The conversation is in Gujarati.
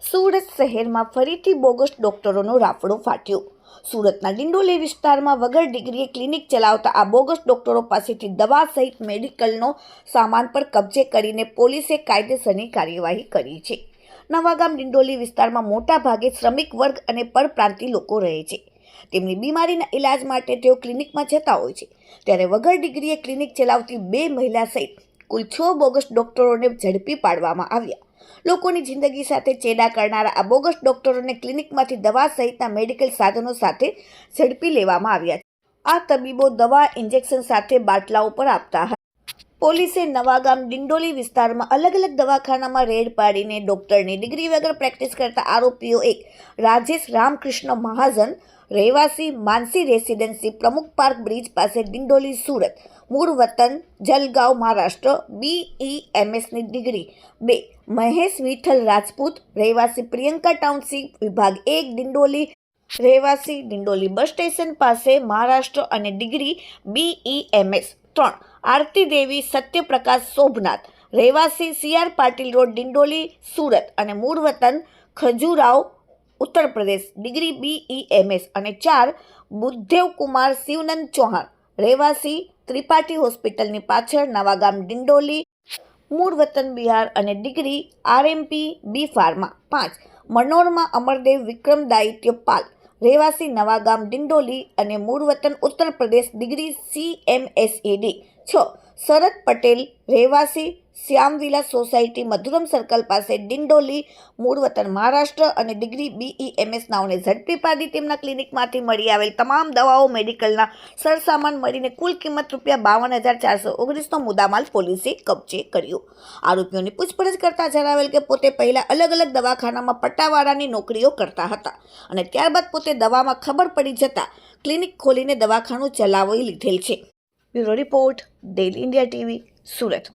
સુરત શહેરમાં ફરીથી બોગસ ડોક્ટરોનો રાફડો ફાટ્યો। સુરતના ડિંડોલી વિસ્તારમાં વગર ડિગ્રીએ ક્લિનિક ચલાવતા આ બોગસ ડોક્ટરો પાસેથી દવા સહિત મેડિકલનો સામાન પર કબજે કરીને પોલીસે કાયદેસરની કાર્યવાહી કરી છે। નવાગામ ડિંડોલી વિસ્તારમાં મોટા ભાગે શ્રમિક વર્ગ અને પરપ્રાંતિ લોકો રહે છે। તેમની બીમારીના ઇલાજ માટે તેઓ ક્લિનિકમાં જતા હોય છે, ત્યારે વગર ડિગ્રીએ ક્લિનિક ચલાવતી 2 મહિલા સહિત કુલ 6 બોગસ ડોક્ટરોને ઝડપી પાડવામાં આવ્યા। લોકોની જિંદગી સાથે ચેડા કરનારા આ બોગસ ડોક્ટરોને ક્લિનિકમાંથી દવા સહિતના મેડિકલ સાધનો સાથે ઝડપી લેવામાં આવ્યા છે। આ તબીબો દવા ઇન્જેક્શન સાથે બાટલાઓ પર આપતા હતા। પોલીસે નવાગામ ડિંડોલી વિસ્તારમાં અલગ અલગ દવાખાનામાં રેડ પાડીને ડોક્ટરની ડિગ્રી વગર પ્રેક્ટિસ કરતા આરોપીઓ એક રાજેશ રામકૃષ્ણ મહાજન, રહેવાસી માનસી રેસિડેન્સી, પ્રમુખ પાર્ક બ્રિજ પાસે, ડિંડોલી, સુરત, મૂળ વતન જલગાંવ, મહારાષ્ટ્ર, BEMSની ડિગ્રી 2, મહેશ વિઠ્ઠલ રાજપૂત, રહેવાસી પ્રિયંકા ટાઉનશીપ, વિભાગ 1, ડિંડોલી, રહેવાસી ડિંડોલી બસ સ્ટેશન પાસે, મહારાષ્ટ્ર અને ડિગ્રી BEMS 3, આરતી દેવી સત્યપ્રકાશ શોભનાથ, રહેવાસી CR પાટીલ રોડ, ડિંડોલી, સુરત અને મૂળ વતન ખજુરાવ, ઉત્તર પ્રદેશ, ડિગ્રી BEMS અને 4, બુદ્ધેવ કુમાર શિવનંદ ચૌહાણ, રહેવાસી ત્રિપાઠી હોસ્પિટલની પાછળ, નવાગામ, ડિંડોલી, મૂળ વતન બિહાર અને degree RMP B pharma 5, Manorama Amardev Vikramaditya Pal, રહેવાસી નવાગામ, ડિંડોલી અને મૂળ વતન ઉત્તર પ્રદેશ, ડિગ્રી CMSED 6, શરદ પટેલ, રહેવાસી શ્યામવિલા સોસાયટી, મધુરમ સર્કલ પાસે, ડિંડોલી, મૂળ વતન મહારાષ્ટ્ર અને ડિગ્રી BEMS નાઓને ઝડપી પાડી તેમના ક્લિનિકમાંથી મળી આવેલ તમામ દવાઓ, મેડિકલના સરસામાન મળીને કુલ કિંમત ₹52,419નો મુદ્દામાલ પોલીસે કબજે કર્યો। આરોપીઓની પૂછપરછ કરતા જણાવેલ કે પોતે પહેલા અલગ અલગ દવાખાનામાં પટ્ટાવાળાની નોકરીઓ કરતા હતા અને ત્યારબાદ પોતે દવામાં ખબર પડી જતા ક્લિનિક ખોલીને દવાખાનું ચલાવી લીધેલ છે। Bureau report, daily India TV, Surat.